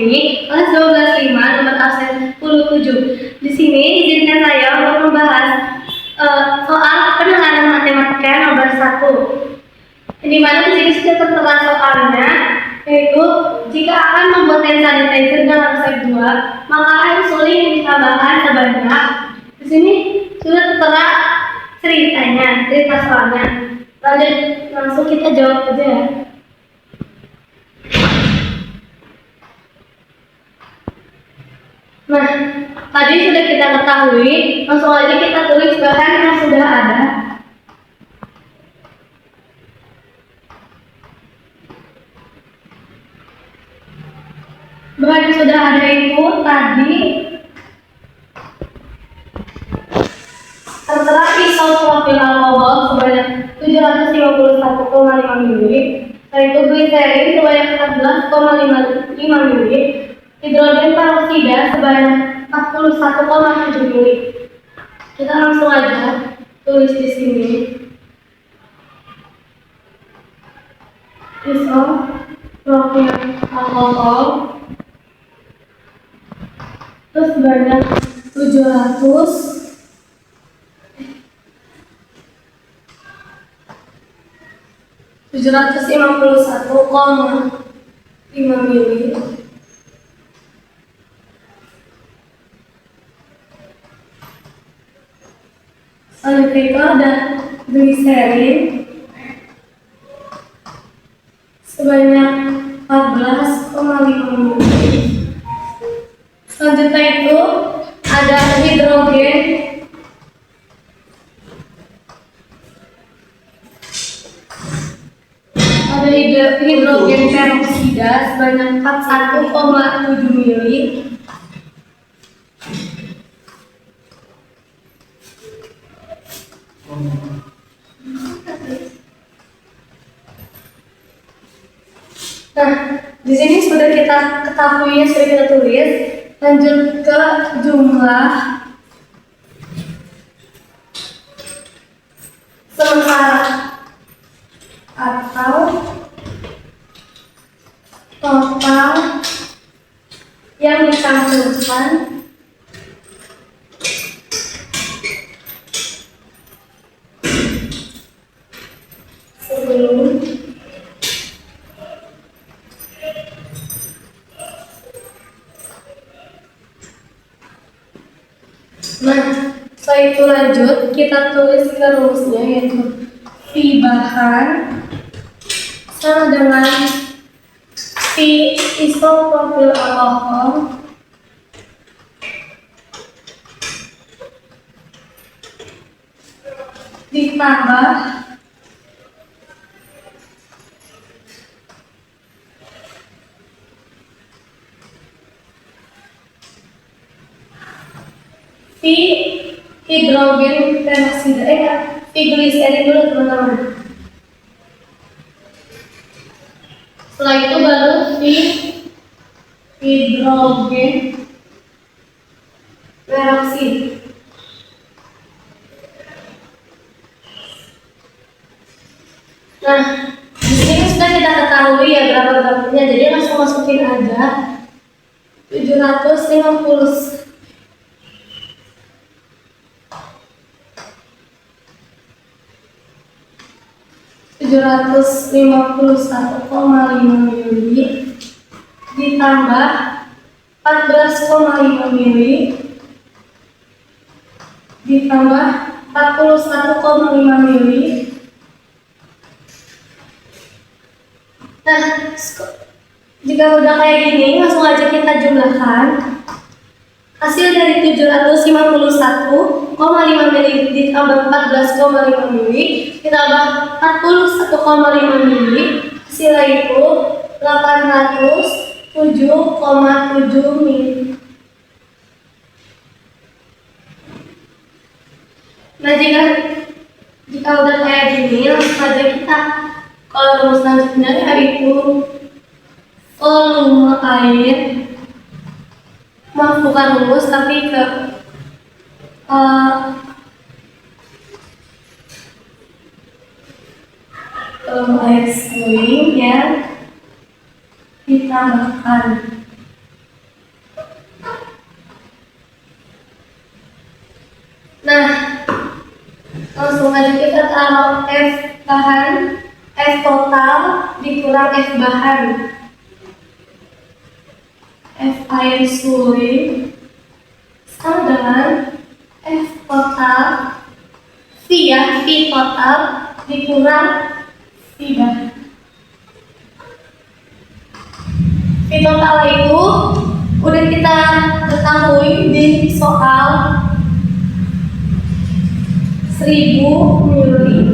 ini kelas 12.5 nomor absen 17. Di sini izinkan saya untuk membahas soal penanganan matematika nomor 1. Di mana di sini sudah tertera soalnya, yaitu jika akan membuat hand sanitizer dalam resep 2, maka air suling yang ditambahkan sebanyak. Di sini sudah tertera cerita soalnya. Langsung kita jawab aja ya. Nah, tadi sudah kita ketahui, langsung aja kita tulis bahan yang sudah ada. Bahan yang sudah ada itu tadi tertera isopropil alkohol sebanyak 751,5 ml, yaitu gliserin sebanyak 14,5 ml, hidrogen peroksida sebanyak 41,7 ml. Kita langsung aja tulis di sini. Isopropil alkohol terus sebanyak 751,5 ml. Selanjutnya ada gliserin sebanyak 14,5 ml. Selanjutnya itu ada hidrogen peroksida sebanyak 41,7 ml. Nah, di sini sudah kita ketahui, sudah kita tulis. Lanjut ke jumlah sementara atau total yang dicampurkan sebelum setelah itu lanjut kita tulis ke rumusnya, yaitu V bahan sama dengan V isopropil alkohol ditambah V hidrogen peroksida, V gliserin dulu teman-teman. Setelah itu baru V hidrogen peroksida. Nah, di sini sudah kita ketahui ya berapa-berapanya, jadi langsung masukin aja 751,5 ml ditambah 14,5 ml ditambah 41,5 ml. Nah, jika udah kayak gini, langsung aja kita jumlahkan. Hasil dari 751,5 ml ditambah 14,5 ml ditambah 41,5 ml, hasilnya itu 807,7 ml. Nah, jika udah kayak gini, langsung aja kita kalau rumus selanjutnya yaitu volume air. Maaf, bukan rumus tapi ke air suling yang ditambahkan Selanjutnya kita taruh F bahan, F total dikurang F bahan. F air suling sama dengan F total V ya, V total dikurang V bahan. V total itu udah kita ketahui di soal 1000 mili.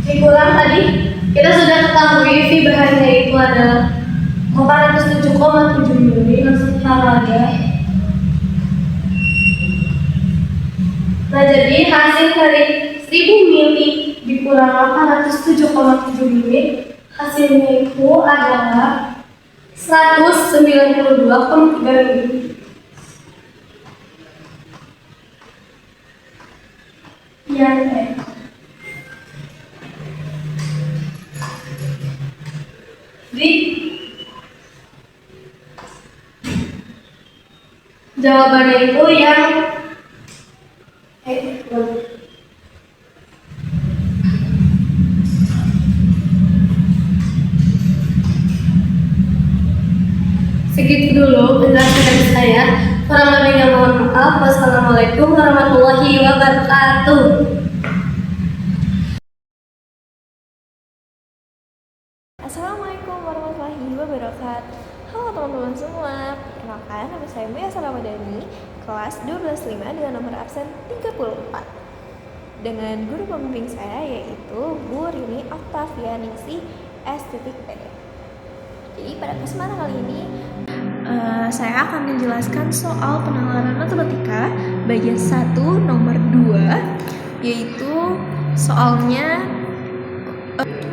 Dikurang tadi kita sudah ketahui V bahannya itu adalah 407,7 mili, langsung taruh aja. Nah, jadi hasil dari 1000 mili dikurang 807,7 mili, hasilnya itu adalah 192,3 mili. Yang di jawabannya itu yang segitu dulu penjelasan dari saya. Kurang lebihnya mohon maaf. Wassalamualaikum warahmatullahi wabarakatuh. Assalamualaikum warahmatullahi wabarakatuh. Halo teman-teman semua, perkenalkan nama saya Maya Salamadani, kelas 12.5 dengan nomor absen 34. Dengan guru pembimbing saya yaitu Bu Rini Oktavianingsih S.PD. Jadi pada kesempatan kali ini saya akan menjelaskan soal penalaran matematika bagian 1 nomor 2, yaitu soalnya.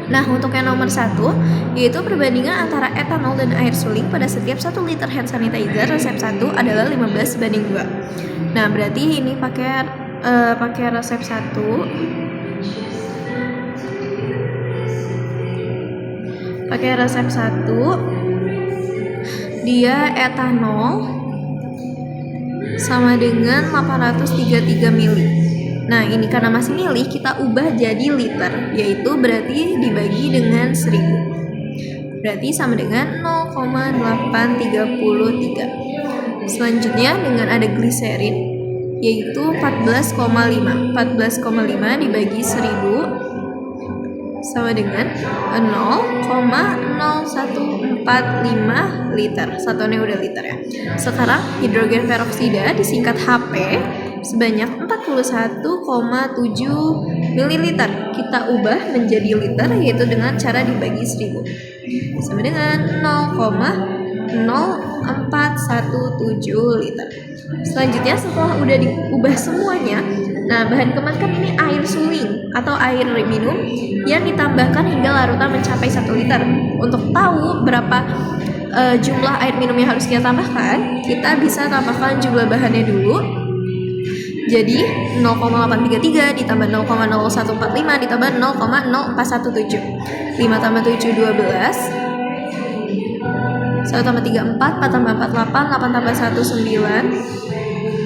Nah, untuk yang nomor 1, yaitu perbandingan antara etanol dan air suling pada setiap 1 liter hand sanitizer resep 1 adalah 15:2. Nah, berarti ini pakai resep 1. Pakai resep 1, dia etanol sama dengan 833 mili. Nah, ini karena masih mili, kita ubah jadi liter, yaitu berarti dibagi dengan 1000. Berarti sama dengan 0,833. Selanjutnya dengan ada gliserin, yaitu 14,5. 14,5 dibagi 1000 sama dengan 0,0145 liter. Satuannya udah liter ya. Sekarang hidrogen peroksida disingkat HP sebanyak 41,7 ml. Kita ubah menjadi liter, yaitu dengan cara dibagi 1000 sama dengan 0,0417 liter. Selanjutnya setelah udah diubah semuanya, nah bahan kemas kan ini air suling atau air minum yang ditambahkan hingga larutan mencapai 1 liter. Untuk tahu berapa jumlah air minum yang harus kita tambahkan, kita bisa tambahkan jumlah bahannya dulu. Jadi 0,833 ditambah 0,0145 ditambah 0,0417. 5 tambah 7 12. 1 tambah 3 4, 4 tambah 4 8, 8 tambah 1 9,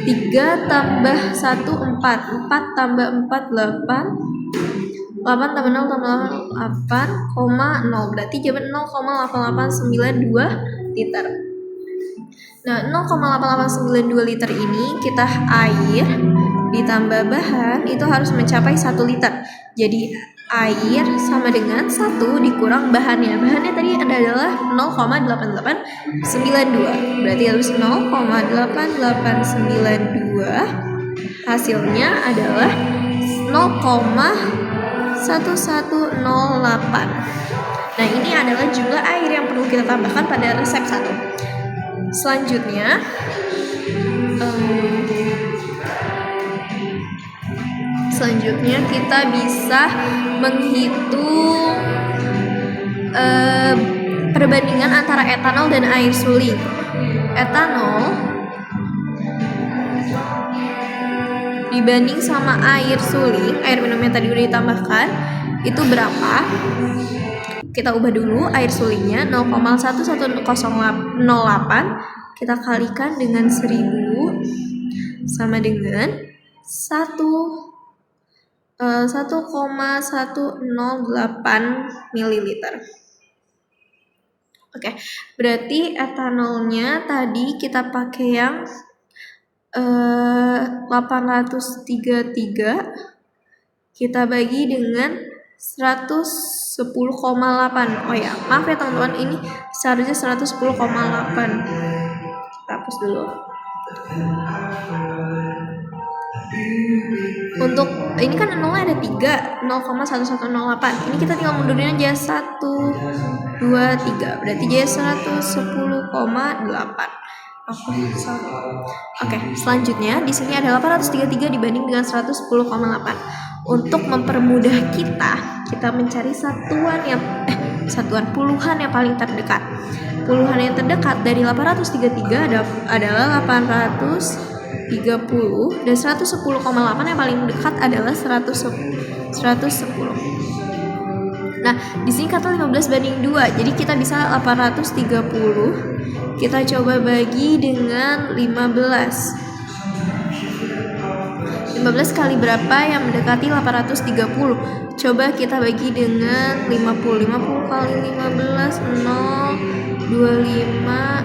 3 tambah 1 4, 4 tambah 4 8, 8 tambah 0 tambah 8, 0, berarti jawaban 0,8892 liter. Nah, 0,8892 liter ini kita air ditambah bahan itu harus mencapai 1 liter. Jadi air sama dengan 1 dikurang bahannya. Bahannya tadi adalah 0,8892. Berarti harus 0,8892. Hasilnya adalah 0,1108. Nah, ini adalah jumlah air yang perlu kita tambahkan pada resep 1. Selanjutnya kita bisa menghitung perbandingan antara etanol dan air suling. Etanol dibanding sama air suling, air minum yang tadi udah ditambahkan, itu berapa? kita ubah dulu air sulingnya 0,1108 kita kalikan dengan 1000 sama dengan 1,108 ml. Oke, berarti etanolnya tadi kita pakai yang 833 kita bagi dengan 110,8. Oh ya, maaf ya teman-teman, ini seharusnya 110,8. Kita hapus dulu. Untuk ini kan nolnya ada 3, 0,1108. Ini kita tinggal mundurin aja 1, 2, 3. Berarti jadi 110,8. Oke, selanjutnya di sini ada 833 dibanding dengan 110,8. Untuk mempermudah kita mencari puluhan yang paling terdekat. Puluhan yang terdekat dari 833 adalah 830 dan 110,8 yang paling dekat adalah 110. Nah, di sini kata 15:2. Jadi kita bisa 830 kita coba bagi dengan 15. 15 kali berapa yang mendekati 830? Coba kita bagi dengan 50. 50 kali 15 025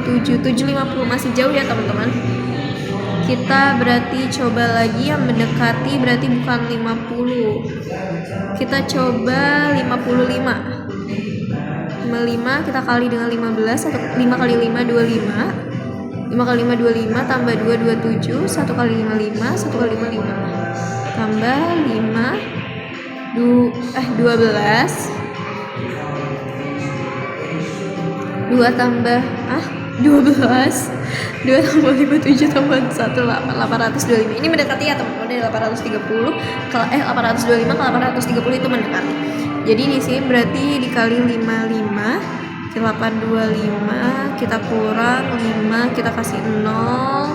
750 masih jauh ya teman-teman. Kita berarti coba lagi yang mendekati, berarti bukan 50. Kita coba 55 kita kali dengan 15. 5 kali 5 25. 5 kali 5 25 tambah 2 27. 1 kali 5 5. 1 kali 5 5 tambah 5 12. 2 tambah 12. 2 tambah 5 7 tambah 1 825. Ini mendekati ya teman-teman, dari 830 ke 825 ke 830 itu mendekati. Jadi di sini berarti dikali 55, 825 kita kurang 5 kita kasih 0.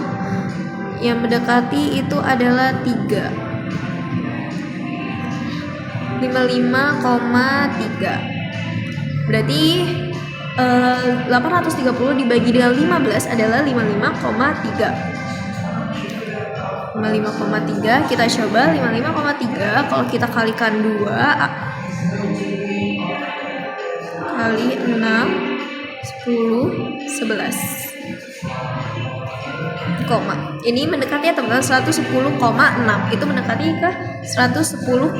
Yang mendekati itu adalah 3. 55,3. Berarti 830 dibagi dengan 15 adalah 55,3. 55,3 kita coba 55,3 kalau kita kalikan 2 kali 6 10 11 koma. Ini mendekati ya teman-teman 110,6. Itu mendekati ke 110.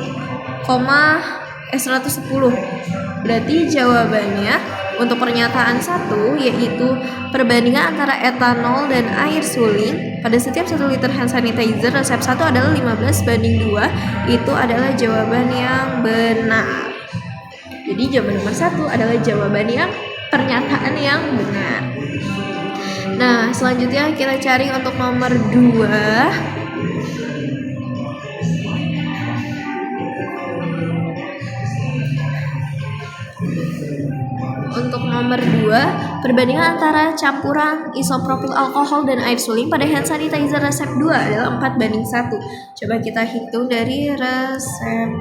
Berarti jawabannya untuk pernyataan 1 yaitu perbandingan antara etanol dan air suling pada setiap 1 liter hand sanitizer resep 1 adalah 15:2. Itu adalah jawaban yang benar. Jadi jawaban nomor 1 adalah jawaban yang pernyataan yang benar. Nah, selanjutnya kita cari untuk nomor 2. Untuk nomor 2, perbandingan antara campuran isopropil alkohol dan air suling pada hand sanitizer resep 2 adalah 4:1. Coba kita hitung dari resep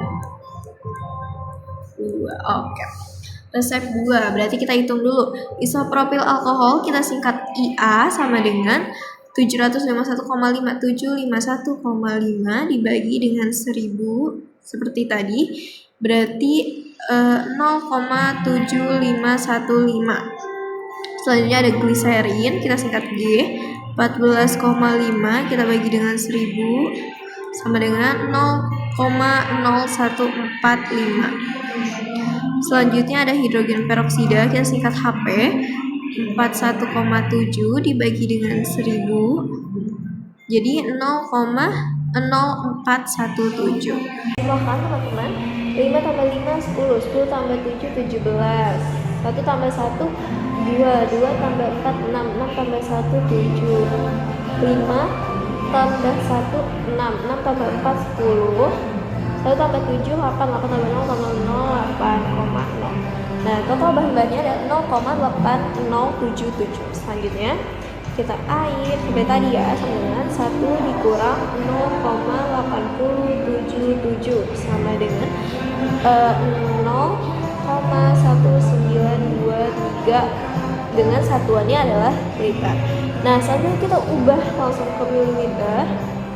2. Oke. Resep 2, berarti kita hitung dulu. Isopropil alkohol kita singkat IA sama dengan 751,5. 751,5 dibagi dengan 1000 seperti tadi. Berarti 0,7515. Selanjutnya ada gliserin, kita singkat G. 14,5 kita bagi dengan 1000 sama dengan 0,0145. Selanjutnya ada hidrogen peroksida, kita singkat HP. 41,7 dibagi dengan 1000 jadi 0,0417. Silahkan teman-teman. 5 tambah 5 10. 10 tambah 7 17. 1 tambah 1 2. 2 tambah 4 6. 6 tambah 1 7. 5 tambah 1 6. 6 tambah 4 10. 1 tambah 7 8. 8 tambah 0 tambah 0 8,0. Nah, total bahan-bahannya ada 0,8077. Selanjutnya kita air seperti tadi ya, sama dengan 1 dikurang 0,877 sama dengan 0,1923 dengan satuannya adalah liter. Nah, selanjutnya kita ubah langsung ke mililiter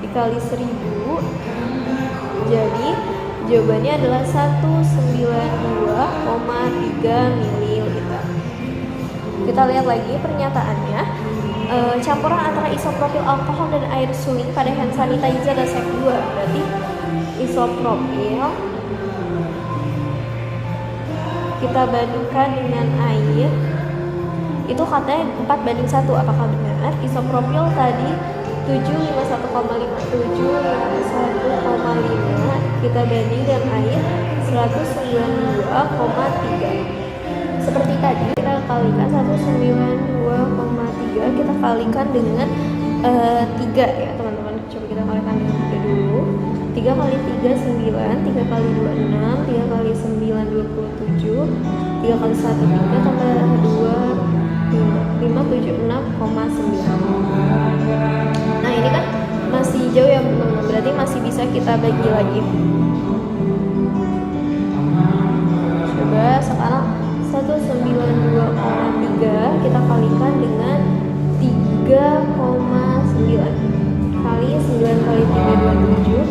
dikali 1000. Jadi jawabannya adalah 192,3 mililiter. Kita lihat lagi pernyataannya. Campuran antara isopropil alkohol dan air suling pada hand sanitizer dan step 2. Berarti isopropil kita bandingkan dengan air, itu katanya 4:1. Apakah benar? Isopropil tadi 751,5 kita banding dengan air 192,3. Seperti tadi kita kalikan 192,3 kita kalikan dengan 3 ya teman-teman. Coba kita kalikan dengan 3 dulu. 3 kali 3 9, 3 kali 2 6, 3 kali 9 27, 3 kali 1 3 tambah 2 576,9. Nah, ini kan masih jauh ya teman-teman, berarti masih bisa kita bagi lagi. Coba sekarang 192,3 kita kalikan dengan 3,9 kali 9 kali 3 27,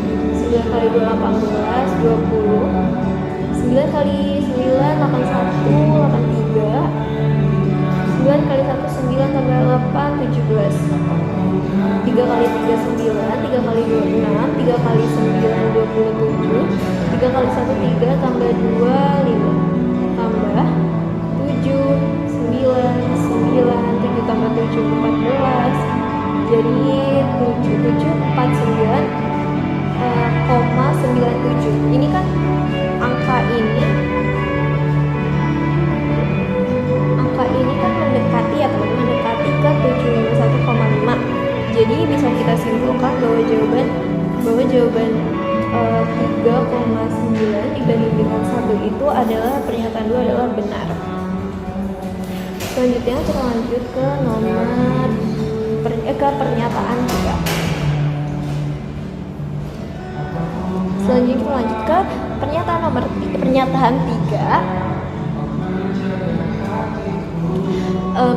9 kali 2 18 20, 9 kali 9 81 83, 9 kali 1 9 tambah 8 17, 3 kali 3 9, 3 kali 2 6, 3 kali 9 27, 3 kali 1 3 tambah 2 5, tambah 7 9 7 tambah 7 14, jadi 97 ini kan angka ini kan mendekati ya teman, mendekati ke 751,5. Jadi bisa kita simpulkan bahwa jawaban 3,9 dibanding dengan 1 itu adalah pernyataan 2 adalah benar. Selanjutnya kita lanjut ke ke pernyataan 3. Selanjutnya kita lanjut ke pernyataan 3.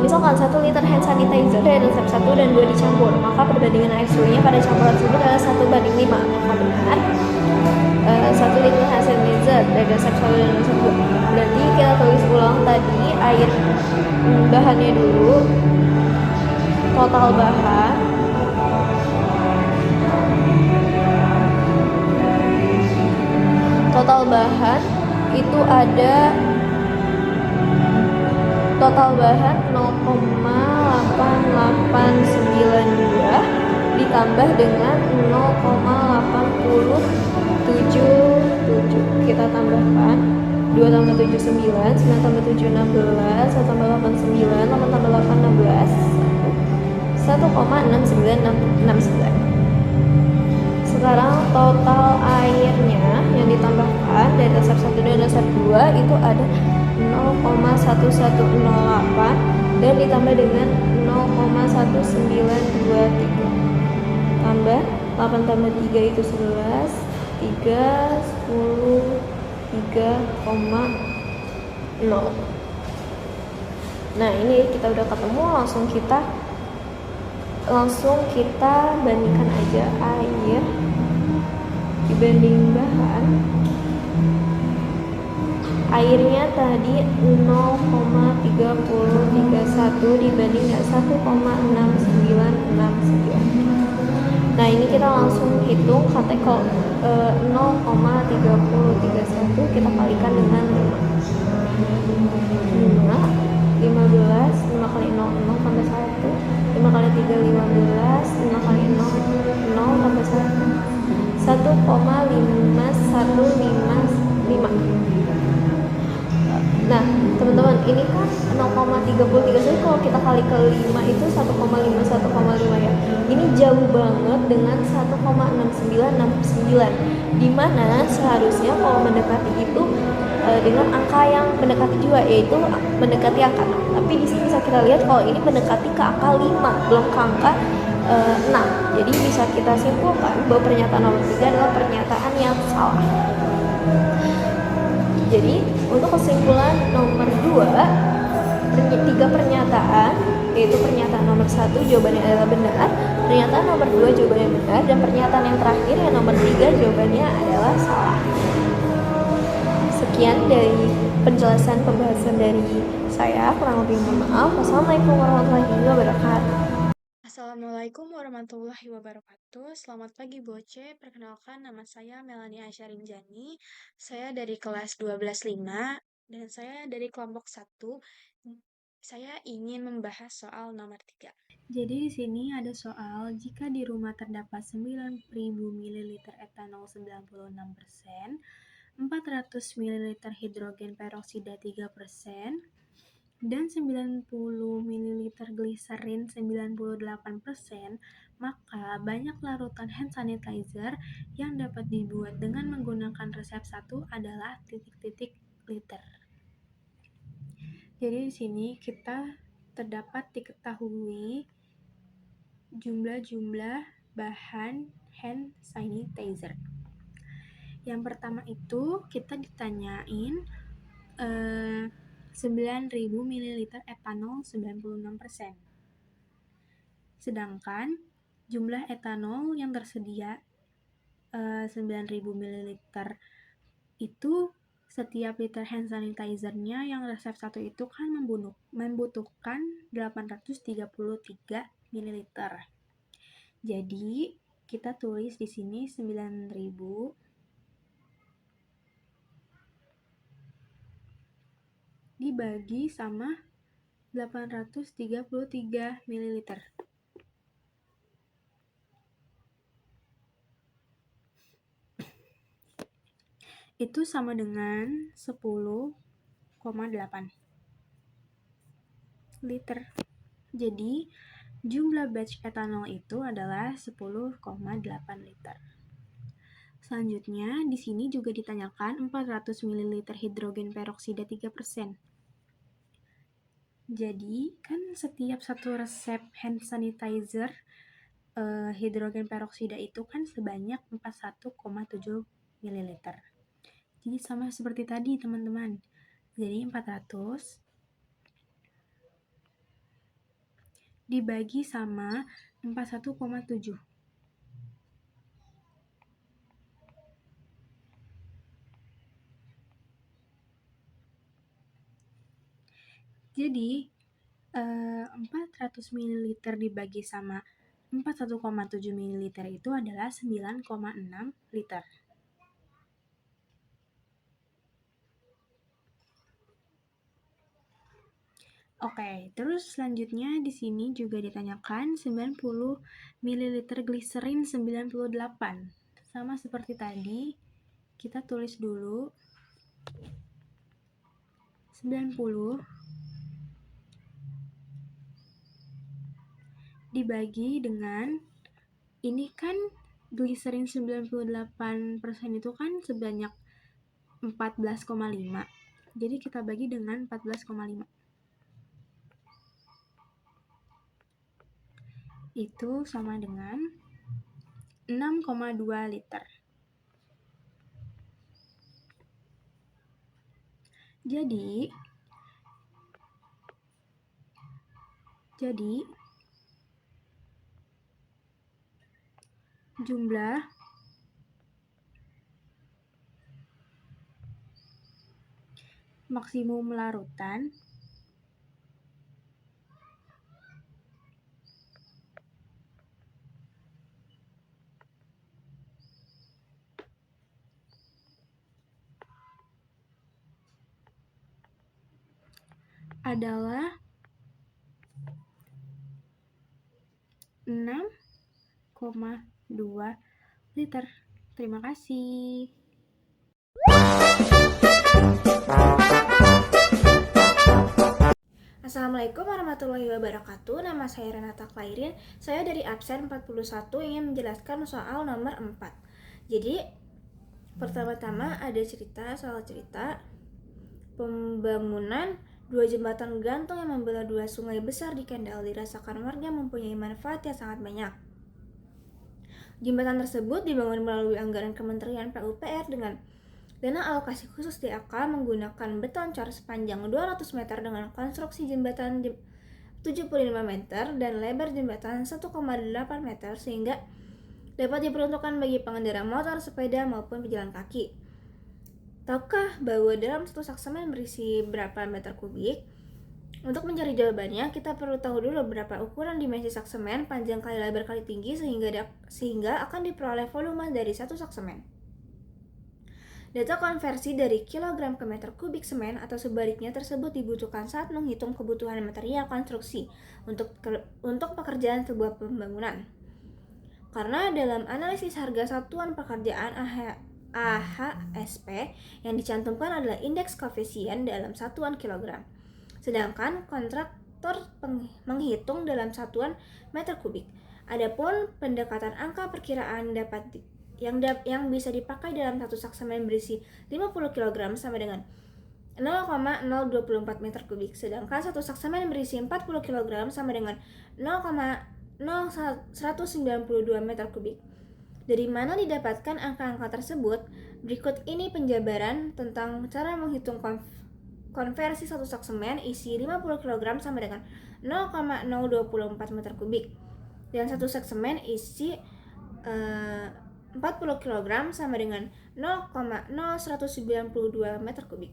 Misalkan 1 liter hand sanitizer dari step 1 dan 2 dicampur, maka perbandingan air sulingnya pada campuran tersebut adalah 1:5. Apakah benar? 1 liter hand sanitizer dari step 1 dan step 2. Berarti kita tulis ulang tadi air bahannya dulu. Total bahan itu ada total bahan 0,8892 ditambah dengan 0,877. Kita tambahkan 2 tambah 7 9, 9 tambah 7 16, 1 tambah 8 9, 8 tambah 8 16, 1,6969. Sekarang total airnya yang ditambahkan dari step 1 dan step 2 itu ada 0,1108 dan ditambah dengan 0,1923. Tambah 8 tambah 3 itu 11, 3, 10, 3,0. Nah, ini kita udah ketemu, langsung kita bandingkan aja air dibanding bahan. Airnya tadi 0,3031 dibanding 1,6969. Nah, ini kita langsung hitung kalau 0,3031 kita kalikan dengan 5 15, 5 kali 0 0 tambah 1, 5 kali 3 15, 5 kali 0 0 tambah 1, 1,5155. Nah, teman-teman, ini kan 0,3031 kalau kita kali ke 5 itu 1,5 ya. Ini jauh banget dengan 1,6969. Dimana seharusnya kalau mendekati itu dengan angka yang mendekati juga, yaitu mendekati angka 6. Tapi di sini bisa kita lihat kalau ini mendekati ke angka 5, belum ke angka 6. Jadi bisa kita simpulkan bahwa pernyataan nomor 3 adalah pernyataan yang salah. Jadi untuk kesimpulan nomor 2, 3 pernyataan, yaitu pernyataan nomor 1 jawabannya adalah benar, pernyataan nomor 2 jawabannya benar, dan pernyataan yang terakhir yang nomor 3 jawabannya adalah salah. Sekian dari penjelasan pembahasan dari saya, kurang lebih mohon maaf. Wassalamualaikum warahmatullahi wabarakatuh. Assalamualaikum warahmatullahi wabarakatuh. Selamat pagi Boce. Perkenalkan, nama saya Melanie Asyarinjani. Saya dari kelas 12.5 dan saya dari kelompok 1. Saya ingin membahas soal nomor 3. Jadi di sini ada soal, jika di rumah terdapat 9.000 ml etanol 96%, 400 ml hidrogen peroksida 3%, dan 90 ml gliserin 98%, maka banyak larutan hand sanitizer yang dapat dibuat dengan menggunakan resep 1 adalah titik-titik liter. Jadi di sini kita terdapat diketahui jumlah-jumlah bahan hand sanitizer. Yang pertama itu kita ditanyain 9.000 ml etanol 96%. Sedangkan jumlah etanol yang tersedia 9.000 ml itu setiap liter hand sanitizer-nya yang resep 1 itu kan membutuhkan 833 ml. Jadi kita tulis di sini 9.000 dibagi sama 833 ml. Itu sama dengan 10,8 liter. Jadi jumlah batch etanol itu adalah 10,8 liter. Selanjutnya, di sini juga ditanyakan 400 ml hidrogen peroksida 3%. Jadi, kan setiap satu resep hand sanitizer hidrogen peroksida itu kan sebanyak 41,7 ml. Jadi sama seperti tadi, teman-teman. Jadi 400 dibagi sama 41,7. Jadi 400 ml dibagi sama 41,7 ml itu adalah 9,6 liter. Oke, terus selanjutnya di sini juga ditanyakan 90 ml gliserin 98. Sama seperti tadi, kita tulis dulu 90 dibagi dengan, ini kan gliserin 98% itu kan sebanyak 14,5. Jadi kita bagi dengan 14,5. Itu sama dengan 6,2 liter. Jadi jumlah maksimum larutan adalah 6,2 liter. Terima kasih. Assalamualaikum warahmatullahi wabarakatuh. Nama saya Renata Klairin. Saya dari absen 41 ingin menjelaskan soal nomor 4. Jadi pertama-tama ada soal cerita. Pembangunan dua jembatan gantung yang membelah dua sungai besar di Kendal dirasakan warga mempunyai manfaat yang sangat banyak. Jembatan tersebut dibangun melalui anggaran Kementerian PUPR dengan dana alokasi khusus DAK menggunakan beton cor sepanjang 200 meter dengan konstruksi jembatan 75 meter dan lebar jembatan 1,8 meter sehingga dapat diperuntukkan bagi pengendara motor, sepeda maupun pejalan kaki. Tahukah bahwa dalam satu sak semen berisi berapa meter kubik? Untuk mencari jawabannya, kita perlu tahu dulu berapa ukuran dimensi sak semen, panjang kali lebar kali tinggi sehingga akan diperoleh volume dari satu sak semen. Data konversi dari kilogram ke meter kubik semen atau sebaliknya tersebut dibutuhkan saat menghitung kebutuhan material konstruksi untuk pekerjaan sebuah pembangunan. Karena dalam analisis harga satuan pekerjaan AHSP yang dicantumkan adalah indeks koefisien dalam satuan kilogram. Sedangkan kontraktor menghitung dalam satuan meter kubik. Adapun pendekatan angka perkiraan yang bisa dipakai dalam satu sak semen berisi 50 kg sama dengan 0,024 meter kubik. Sedangkan satu sak semen berisi 40 kg sama dengan 0,0192 meter kubik. Dari mana didapatkan angka-angka tersebut? Berikut ini penjabaran tentang cara menghitung konversi satu sak semen isi 50 kg sama dengan 0,024 meter kubik. Dan satu sak semen isi 40 kg sama dengan 0,0192 meter kubik.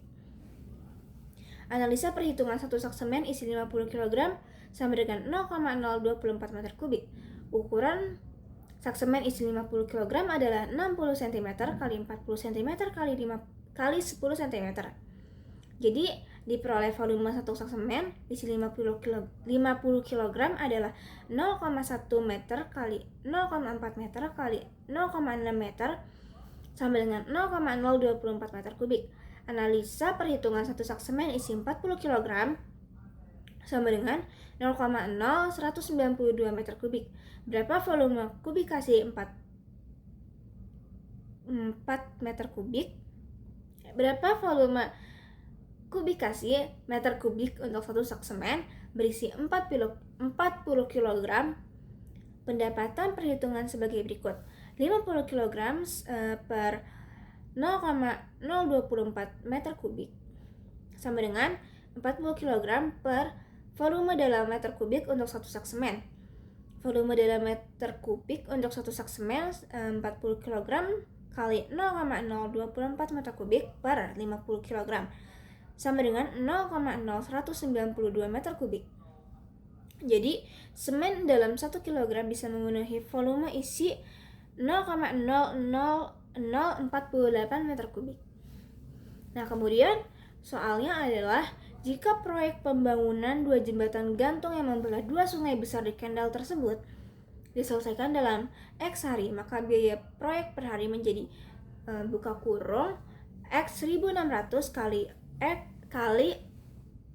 Analisa perhitungan satu sak semen isi 50 kg sama dengan 0,024 meter kubik. Ukuran sak semen isi 50 kg adalah 60 cm kali 40 cm kali 10 cm. Jadi diperoleh volume satu sak semen isi 50 kg adalah 0,1 meter kali 0,4 meter kali 0,6 meter sama dengan 0,024 meter kubik. Analisa perhitungan satu sak semen isi 40 kg sama dengan 0,0192 meter kubik. Berapa volume kubikasi 4 meter kubik? Berapa volume kubikasi meter kubik untuk satu sak semen berisi 40 kg? Pendapatan perhitungan sebagai berikut. 50 kg per 0,024 meter kubik sama dengan 40 kg per volume dalam meter kubik untuk satu sak semen. Volume dalam meter kubik untuk satu sak semen 40 kg kali 0,024 meter kubik per 50 kg sama dengan 0,0192 meter kubik. Jadi, semen dalam 1 kg bisa memenuhi volume isi 0,00048 meter kubik. Nah, kemudian soalnya adalah jika proyek pembangunan dua jembatan gantung yang membelah dua sungai besar di Kendal tersebut diselesaikan dalam X hari, maka biaya proyek per hari menjadi buka kurung X 1600 kali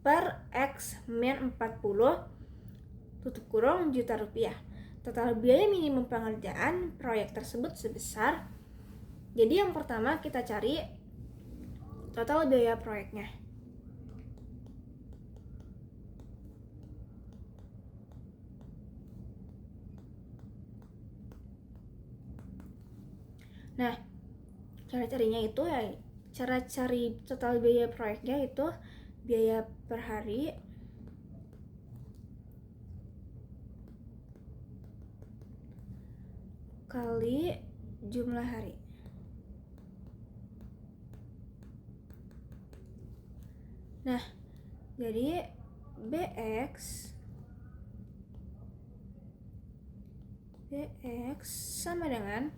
per X min 40 tutup kurung juta rupiah. Total biaya minimum pengerjaan proyek tersebut sebesar. Jadi yang pertama kita cari total biaya proyeknya. Nah, cara-carinya itu cara cari total biaya proyeknya itu biaya per hari kali jumlah hari. Nah, jadi BX sama dengan,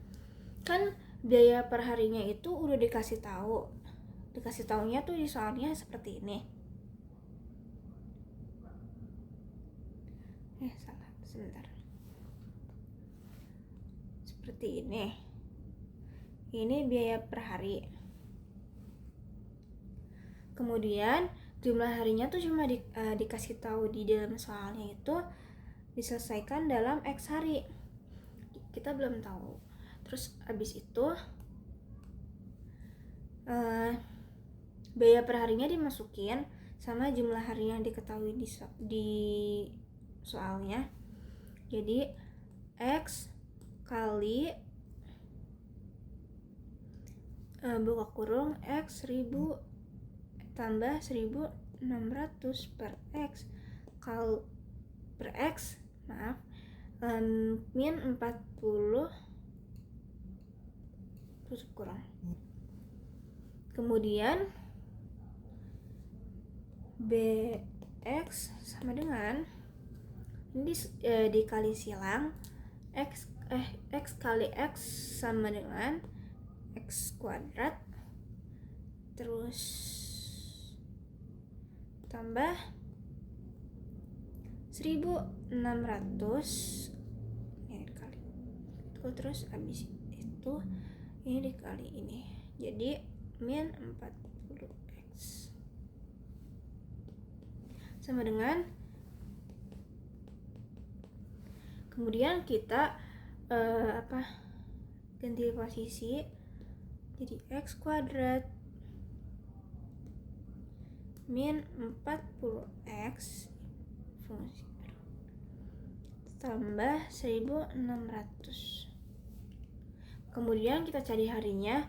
kan biaya per harinya itu udah dikasih tahunya tuh di soalnya seperti ini. Salah, sebentar. Seperti ini. Ini biaya per hari. Kemudian jumlah harinya tuh cuma dikasih tahu di dalam soalnya itu diselesaikan dalam X hari. Kita belum tahu. Terus abis itu biaya per harinya dimasukin sama jumlah hari yang diketahui di soalnya. Jadi X kali buka kurung X 1000 tambah 1600 per X min 40 terus kurang. Kemudian BX sama dengan ini dikali silang X kali X sama dengan X kuadrat terus tambah 1600 ini dikali itu, terus habis itu ini dikali ini, jadi min 40x sama dengan, kemudian kita ganti posisi jadi x kuadrat min 40x fungsi tambah 1600. Kemudian kita cari harinya.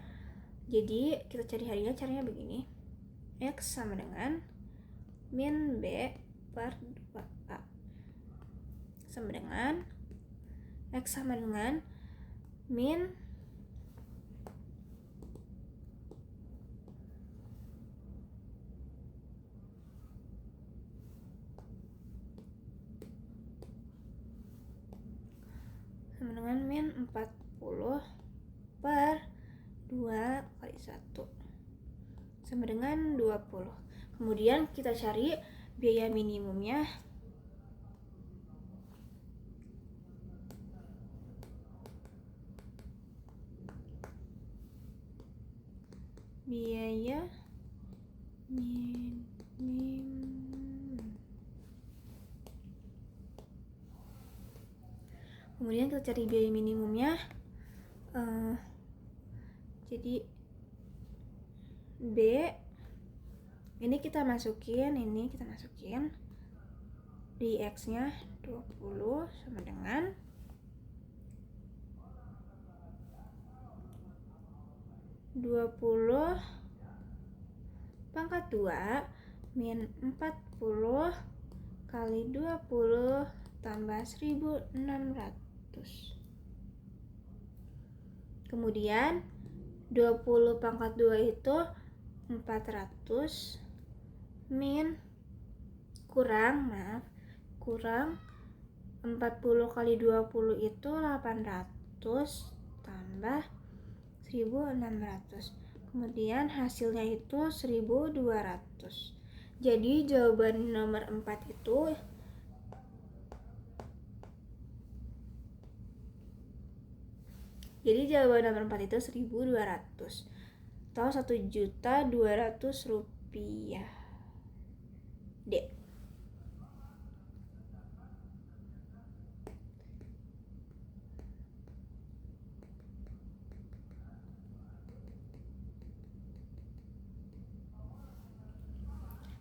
Jadi kita cari harinya caranya begini. X sama dengan min B per 2A sama dengan X sama dengan min sama dengan min 40 per 2 kali 1 sama dengan 20. Kemudian kita cari biaya minimumnya. Biaya minimum. Kemudian kita cari biaya minimumnya. Jadi B ini kita masukin di X nya 20 sama dengan pangkat 2 min 40 kali 20 tambah 1600. Kemudian 20 pangkat 2 itu 400 min kurang 40 kali 20 itu 800 tambah 1600. Kemudian hasilnya itu 1200. Jadi jawaban nomor 4 itu itu 1200 atau 1.200.000 rupiah. D.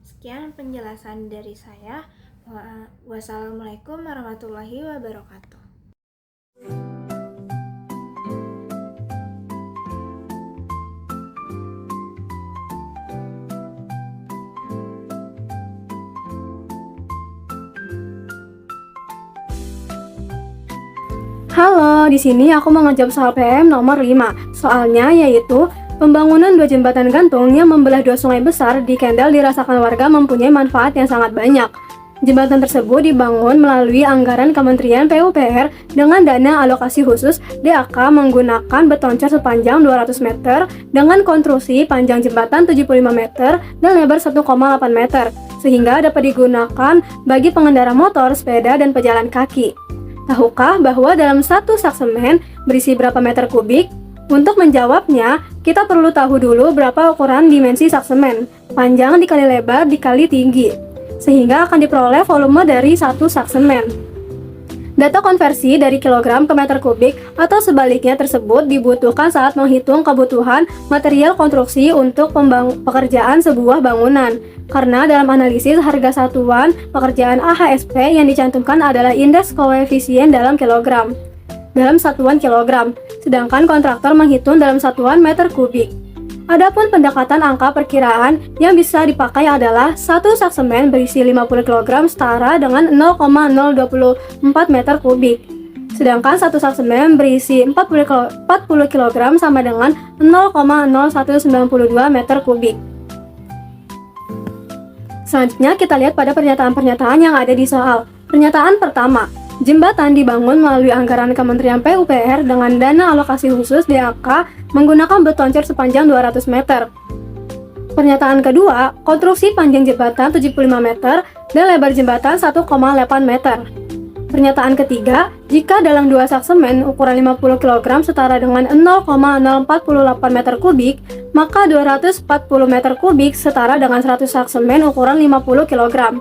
Sekian penjelasan dari saya. Wassalamualaikum warahmatullahi wabarakatuh. Halo, di sini aku mau ngejawab soal PM nomor 5. Soalnya yaitu pembangunan 2 jembatan gantung yang membelah 2 sungai besar di Kendal dirasakan warga mempunyai manfaat yang sangat banyak. Jembatan tersebut dibangun melalui anggaran Kementerian PUPR dengan dana alokasi khusus DAK menggunakan beton cat sepanjang 200 meter dengan konstruksi panjang jembatan 75 meter dan lebar 1,8 meter, sehingga dapat digunakan bagi pengendara motor, sepeda, dan pejalan kaki. Tahukah bahwa dalam satu sak semen berisi berapa meter kubik? Untuk menjawabnya, kita perlu tahu dulu berapa ukuran dimensi sak semen, panjang dikali lebar dikali tinggi, sehingga akan diperoleh volume dari satu sak semen. Data konversi dari kilogram ke meter kubik atau sebaliknya tersebut dibutuhkan saat menghitung kebutuhan material konstruksi untuk pekerjaan sebuah bangunan. Karena dalam analisis harga satuan pekerjaan AHSP yang dicantumkan adalah indeks koefisien dalam kilogram, dalam satuan kilogram, sedangkan kontraktor menghitung dalam satuan meter kubik. Adapun pendekatan angka perkiraan yang bisa dipakai adalah satu sak semen berisi 50 kg setara dengan 0,024 meter kubik. Sedangkan satu sak semen berisi 40 kg sama dengan 0,0192 meter kubik. Selanjutnya kita lihat pada pernyataan-pernyataan yang ada di soal. Pernyataan pertama, jembatan dibangun melalui anggaran Kementerian PUPR dengan dana alokasi khusus DAK menggunakan beton cor sepanjang 200 meter. Pernyataan kedua, konstruksi panjang jembatan 75 meter dan lebar jembatan 1,8 meter. Pernyataan ketiga, jika dalam 2 sak semen ukuran 50 kg setara dengan 0,048 meter kubik, maka 240 meter kubik setara dengan 100 sak semen ukuran 50 kg.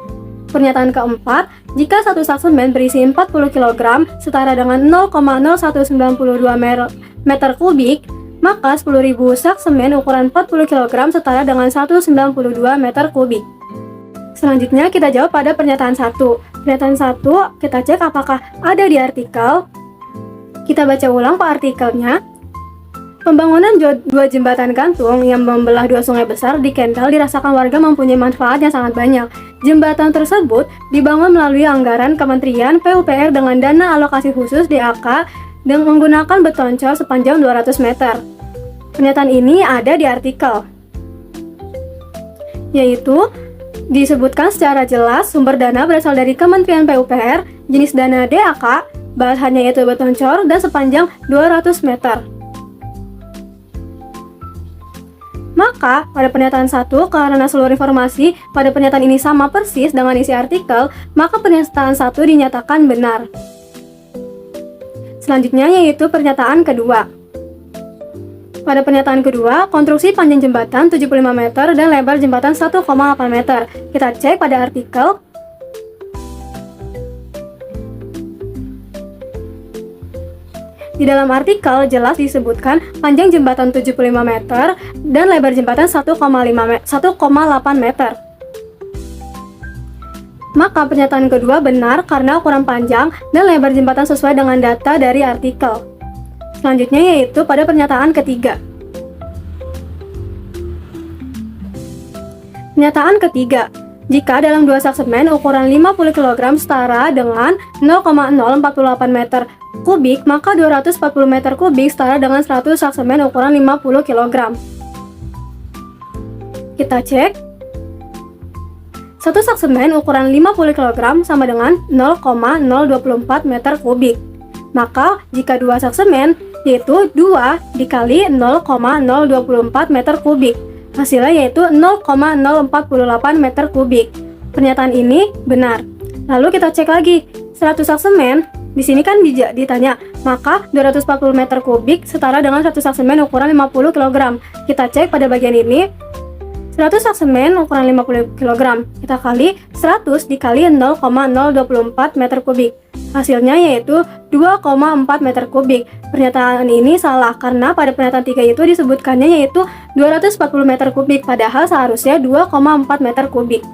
Pernyataan keempat, jika satu sak semen berisi 40 kg setara dengan 0,0192 meter kubik, maka 10.000 sak semen ukuran 40 kg setara dengan 192 meter kubik. Selanjutnya kita jawab pada pernyataan 1. Pernyataan 1 kita cek apakah ada di artikel. Kita baca ulang pak artikelnya. Pembangunan dua jembatan gantung yang membelah dua sungai besar di Kendal dirasakan warga mempunyai manfaat yang sangat banyak. Jembatan tersebut dibangun melalui anggaran Kementerian PUPR dengan dana alokasi khusus DAK dan menggunakan beton cor sepanjang 200 meter. Pernyataan ini ada di artikel, yaitu disebutkan secara jelas sumber dana berasal dari Kementerian PUPR, jenis dana DAK, bahannya yaitu beton cor dan sepanjang 200 meter. Maka, pada pernyataan 1, karena seluruh informasi pada pernyataan ini sama persis dengan isi artikel, maka pernyataan 1 dinyatakan benar. Selanjutnya yaitu pernyataan kedua. Pada pernyataan kedua, konstruksi panjang jembatan 75 meter dan lebar jembatan 1,8 meter. Kita cek pada artikel. Di dalam artikel jelas disebutkan panjang jembatan 75 meter dan lebar jembatan 1,8 meter. Maka pernyataan kedua benar karena ukuran panjang dan lebar jembatan sesuai dengan data dari artikel. Selanjutnya yaitu pada pernyataan ketiga. Pernyataan ketiga, jika dalam 2 sak semen ukuran 50 kg setara dengan 0,048 meter kubik, maka 240 meter kubik setara dengan 100 sak semen ukuran 50 kg. Kita cek. 1 sak semen ukuran 50 kg sama dengan 0,024 meter kubik. Maka jika 2 sak semen yaitu 2 dikali 0,024 meter kubik. Hasilnya yaitu 0,048 meter kubik. Pernyataan ini benar. Lalu kita cek lagi. 100 sak semen di sini kan ditanya, maka 240 meter kubik setara dengan 1 sak semen ukuran 50 kg. Kita cek pada bagian ini. 100 sak semen ukuran 50 kg. Kita kali 100 dikali 0,024 meter kubik. Hasilnya yaitu 2,4 meter kubik. Pernyataan ini salah karena pada pernyataan 3 itu disebutkannya yaitu 240 meter kubik, padahal seharusnya 2,4 meter kubik.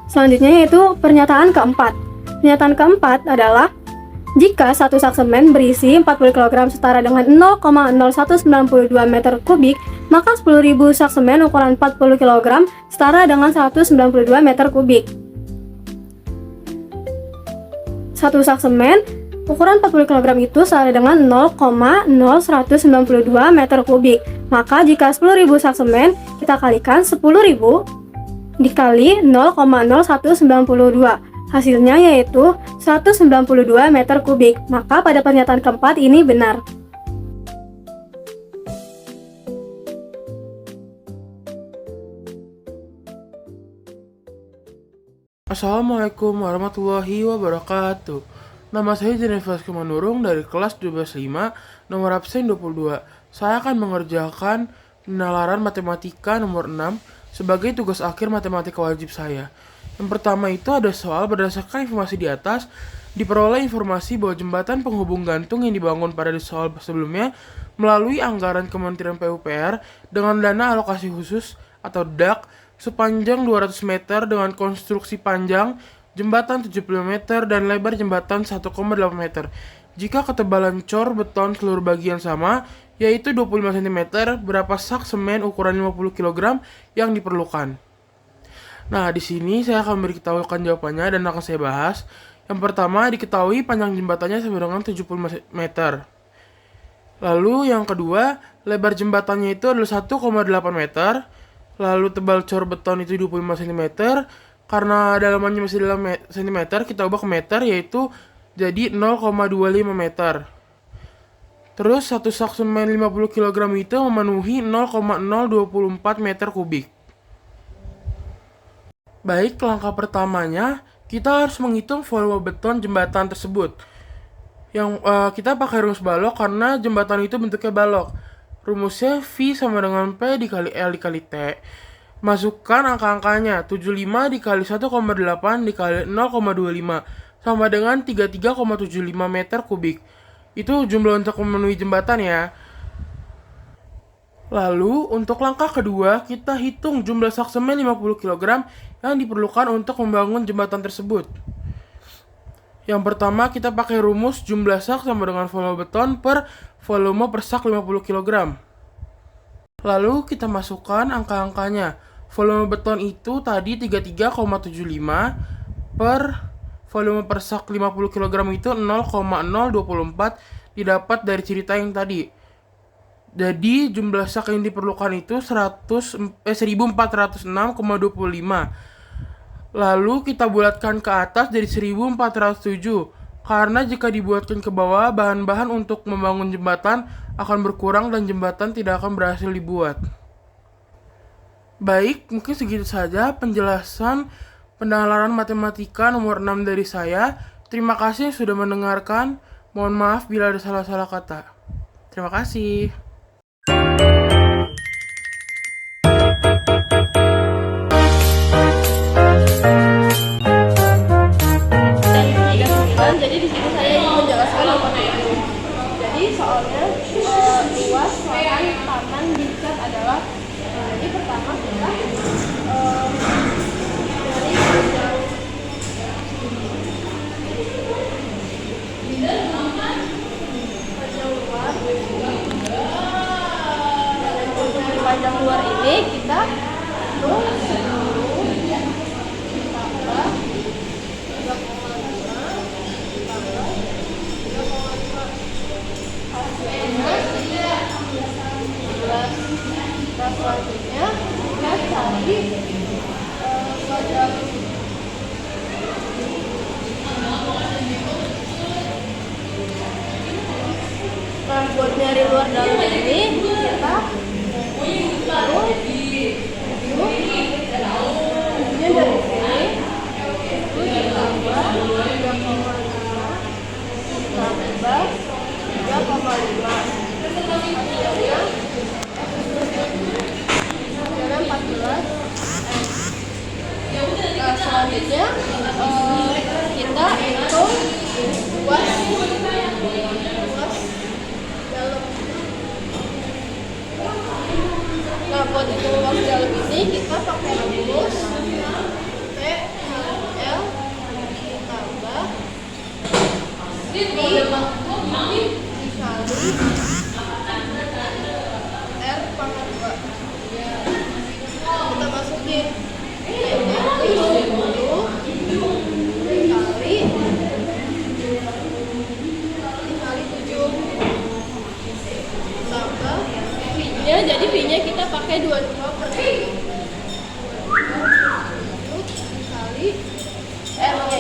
Selanjutnya yaitu pernyataan keempat. Pernyataan keempat adalah jika satu sak semen berisi 40 kg setara dengan 0,0192 meter kubik, maka 10.000 sak semen ukuran 40 kg setara dengan 192 meter kubik. Satu sak semen ukuran 40 kg itu setara dengan 0,0192 meter kubik. Maka jika 10.000 sak semen kita kalikan 10.000 dikali 0,0192. Hasilnya yaitu 192 meter kubik. Maka pada pernyataan keempat ini benar. Assalamualaikum warahmatullahi wabarakatuh. Nama saya Jennifer Kemanurung dari kelas 12.5, nomor absen 22. Saya akan mengerjakan penalaran matematika nomor 6 sebagai tugas akhir matematika wajib saya. Yang pertama itu ada soal berdasarkan informasi di atas, diperoleh informasi bahwa jembatan penghubung gantung yang dibangun pada soal sebelumnya melalui anggaran Kementerian PUPR dengan dana alokasi khusus atau DAK sepanjang 200 meter dengan konstruksi panjang jembatan 75 meter dan lebar jembatan 1,8 meter. Jika ketebalan cor beton seluruh bagian sama, yaitu 25 cm, berapa sak semen ukuran 50 kg yang diperlukan? Nah, di sini saya akan memberitahukan jawabannya dan akan saya bahas. Yang pertama, diketahui panjang jembatannya sama dengan 70 meter. Lalu yang kedua, lebar jembatannya itu adalah 1,8 meter. Lalu tebal cor beton itu 25 cm. Karena dalamannya masih dalam cm, kita ubah ke meter, yaitu jadi 0,25 meter. Terus satu sak semen 50 kg itu memenuhi 0,024 meter kubik. Baik, langkah pertamanya kita harus menghitung volume beton jembatan tersebut. Yang kita pakai rumus balok karena jembatan itu bentuknya balok. Rumusnya V sama dengan P dikali L dikali T. Masukkan angka-angkanya, 75 dikali 1,8 dikali 0,25 sama dengan 33,75 meter kubik. Itu jumlah untuk memenuhi jembatan ya. Lalu, untuk langkah kedua, kita hitung jumlah sak semen 50 kg yang diperlukan untuk membangun jembatan tersebut. Yang pertama, kita pakai rumus jumlah sak sama dengan volume beton per volume per sak 50 kg. Lalu, kita masukkan angka-angkanya. Volume beton itu tadi 33,75 per volume per sak 50 kg itu 0,024 didapat dari cerita yang tadi. Jadi jumlah sak yang diperlukan itu 1406,25. Lalu kita bulatkan ke atas dari 1407. Karena jika dibuatkan ke bawah, bahan-bahan untuk membangun jembatan akan berkurang dan jembatan tidak akan berhasil dibuat. Baik, mungkin segitu saja penjelasan pendalaman matematika nomor 6 dari saya. Terima kasih sudah mendengarkan. Mohon maaf bila ada salah-salah kata. Terima kasih. Jadi di sini saya ingin menjelaskan nomor itu. Jadi soalnya luas lahan taman dicat adalah jadi pertama kita dari panjang luar ini kita hitung 10 nah selanjutnya kita cari panjang nah buat nyari luar dalam ini kita taruh ujungnya dari sini itu ditambah 3,5 hasilnya 14. Nah selanjutnya kita hitung luas dalam. Nah buat hitung luas dalam ini kita pakai rumus P kali L ditambah V dikali R pangkat 2. Kita masukin P-nya itu 10 dikali 7 tambah V-nya, jadi V-nya kita pakai 22 per 7 dikali R-nya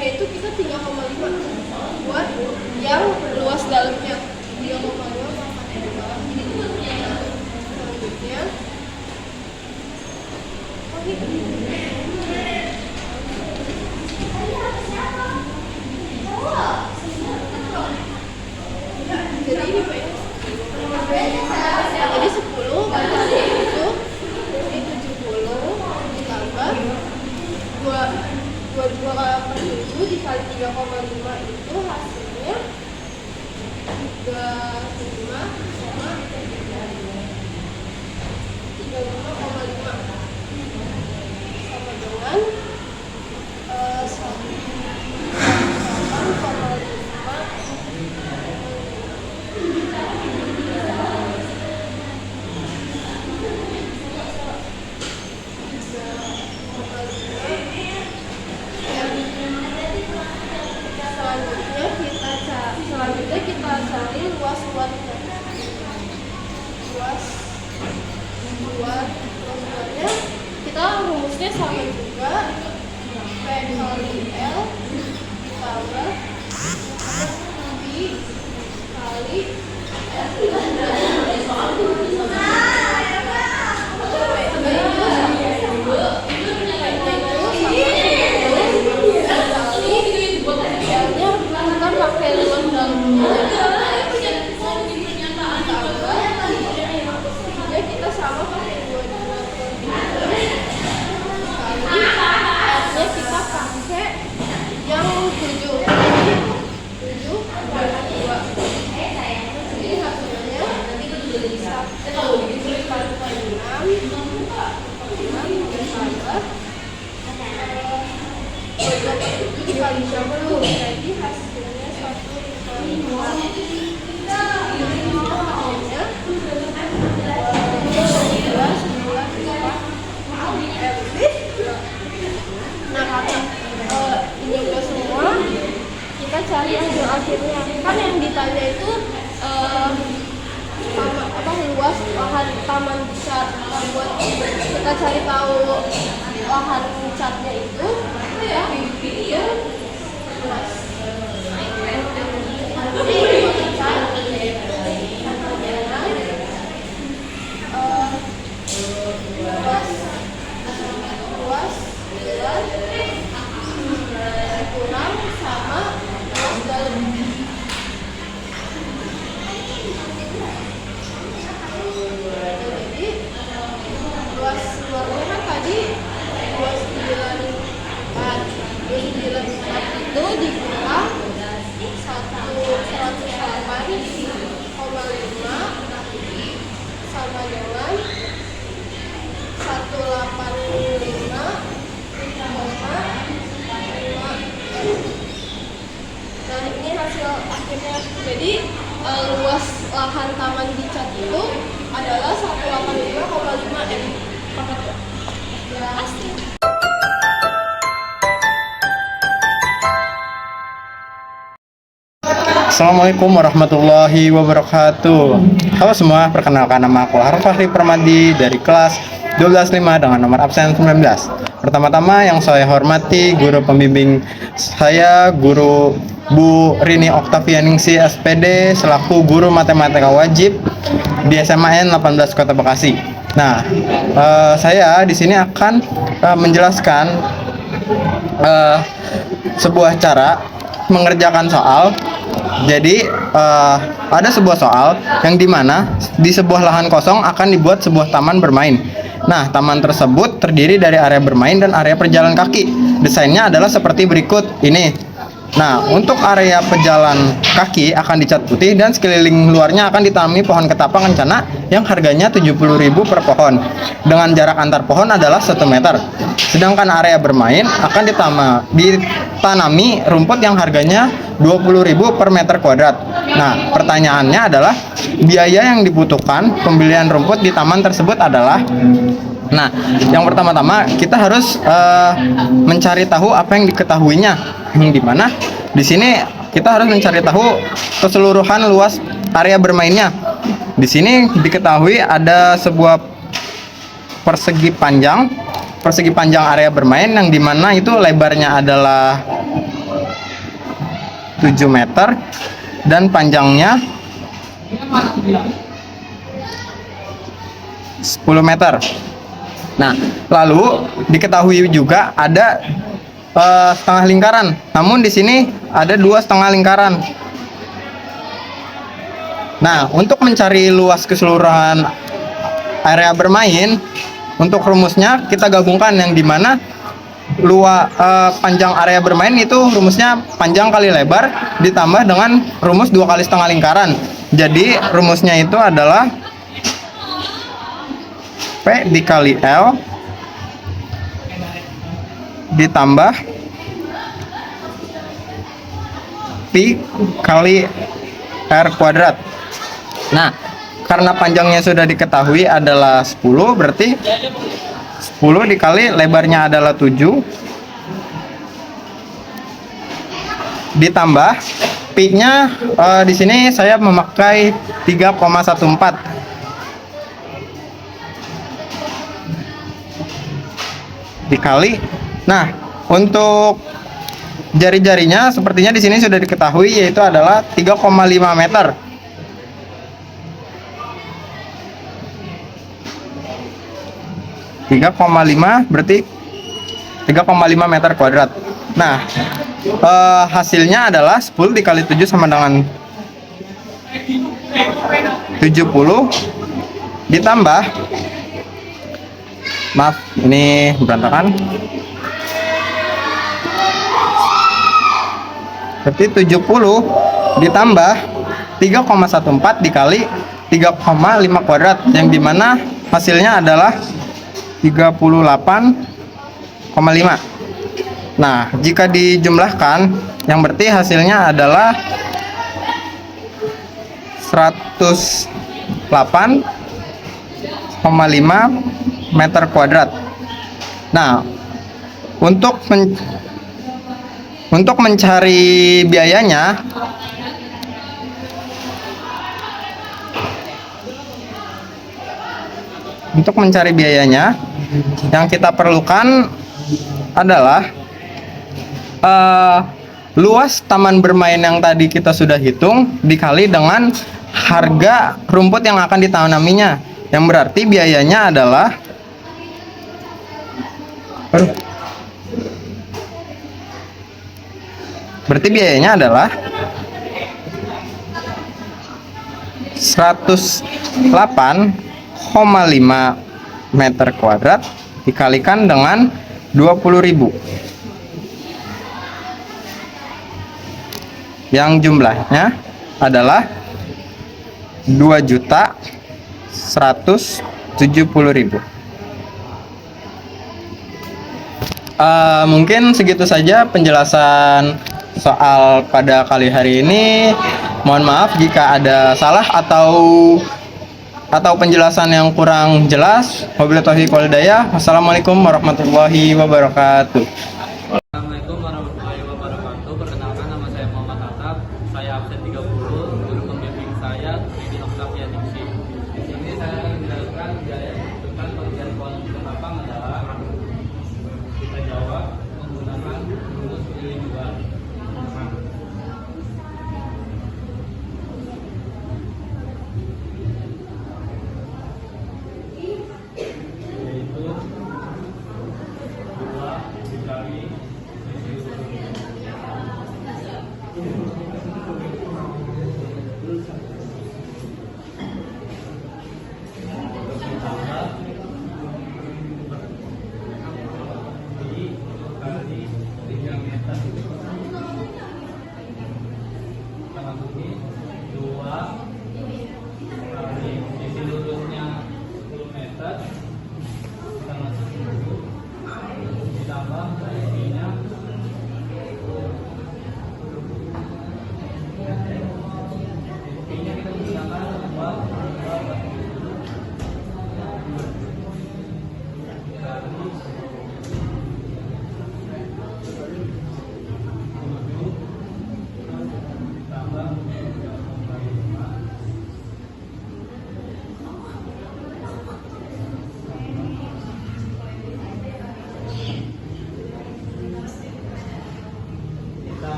itu kita 3,5 buat yang luas dalamnya 3,2 selanjutnya jadi ini Pak jadi 10 kali itu 70 22 dikali 3,5 itu hasilnya 35,5 sama dengan 1,8,5 selanjutnya kita cari luas luasnya kita rumusnya sama juga P kali L ditambah I kali dikali 30 jadi hasilnya 1,5 nah karena ini udah semua kita cari hasil akhirnya kan yang ditanya itu luas lahan taman cat. Nah, buat kita cari tahu lahan catnya itu ya itu luas kurang sama luas dalam. Jadi luas luarnya kan tadi 294 itu dikurang 108,5 sama dengan 185,5. Nah ini hasil akhirnya. Jadi luas lahan taman dicat itu adalah 185,5 M. Assalamualaikum warahmatullahi wabarakatuh. Halo semua, perkenalkan nama aku Harun Fahri Permadi dari kelas 12.5 dengan nomor absen 19. Pertama-tama yang saya hormati guru pembimbing saya, Guru Bu Rini Oktavianingsi SPD selaku guru matematika wajib di SMAN 18 Kota Bekasi. Nah, saya di sini akan menjelaskan sebuah cara mengerjakan soal. Jadi ada sebuah soal yang dimana di sebuah lahan kosong akan dibuat sebuah taman bermain. Nah, taman tersebut terdiri dari area bermain dan area pejalan kaki. Desainnya adalah seperti berikut ini. Nah, untuk area pejalan kaki akan dicat putih dan sekeliling luarnya akan ditanami pohon ketapang kencana yang harganya 70.000 per pohon dengan jarak antar pohon adalah 1 meter. Sedangkan area bermain akan ditanami rumput yang harganya 20.000 per meter kuadrat. Nah, pertanyaannya adalah biaya yang dibutuhkan pembelian rumput di taman tersebut adalah. Nah, yang pertama-tama kita harus mencari tahu apa yang diketahuinya, yang dimana di sini kita harus mencari tahu keseluruhan luas area bermainnya. Di sini diketahui ada sebuah persegi panjang area bermain yang dimana itu lebarnya adalah 7 meter dan panjangnya 10 meter. Nah, lalu diketahui juga ada setengah lingkaran. Namun di sini ada 2 setengah lingkaran. Nah, untuk mencari luas keseluruhan area bermain, untuk rumusnya kita gabungkan yang dimana panjang area bermain itu rumusnya panjang kali lebar ditambah dengan rumus 2 kali setengah lingkaran. Jadi rumusnya itu adalah P dikali L ditambah Pi kali R kuadrat. Nah, karena panjangnya sudah diketahui adalah 10, berarti 10 dikali lebarnya adalah 7 ditambah pi-nya di sini saya memakai 3,14 dikali. Nah, untuk jari-jarinya sepertinya di sini sudah diketahui yaitu adalah 3,5 meter. Berarti 3,5 meter kuadrat. Nah, hasilnya adalah 10 dikali 7 sama dengan 70 ditambah, maaf ini berantakan, berarti 70 ditambah 3,14 dikali 3,5 kuadrat, yang dimana hasilnya adalah 38,5. Nah, jika dijumlahkan, yang berarti hasilnya adalah 108,5 meter kuadrat. Nah, untuk mencari biayanya, yang kita perlukan adalah luas taman bermain yang tadi kita sudah hitung dikali dengan harga rumput yang akan ditanaminya, yang berarti biayanya adalah adalah 108,5 meter kuadrat dikalikan dengan 20.000, yang jumlahnya adalah 2.170.000. Mungkin segitu saja penjelasan soal pada kali hari ini. Mohon maaf jika ada salah atau penjelasan yang kurang jelas. Wabillahi taufiq wal hidayah. Wassalamualaikum warahmatullahi wabarakatuh. Assalamualaikum warahmatullahi wabarakatuh. Perkenalkan, nama saya Muhammad Atap. Saya absen 30. Guru pembimbing saya Ridi Oktavianingsih. Di sini saya akan menjelaskan biaya yang membutuhkan pengerjaan keuangan ketapang adalah kita jawab menggunakan rumus pilih dua. Yaitu 2 dikali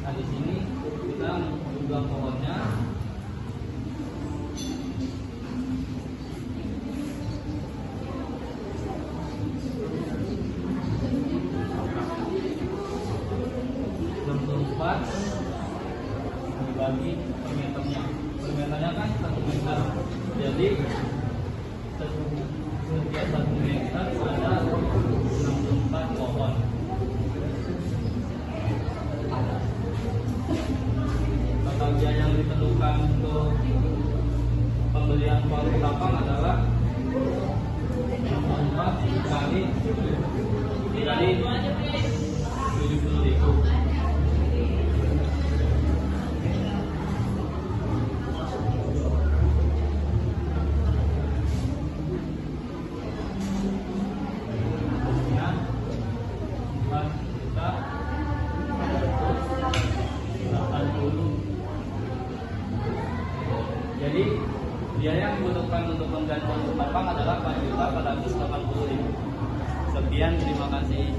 Nah, di sini kita menjual pohonnya. Empat dibagi per meternya. Per meternya kan 1 meter. Jadi setiap 1 meter ada 64 pohon. Total biaya yang ditentukan untuk pembelian pohon ketapang adalah 64 kali 70.000. Jadi biaya yang dibutuhkan untuk menggantung ketapang adalah 4.480.000. Sekian, terima kasih.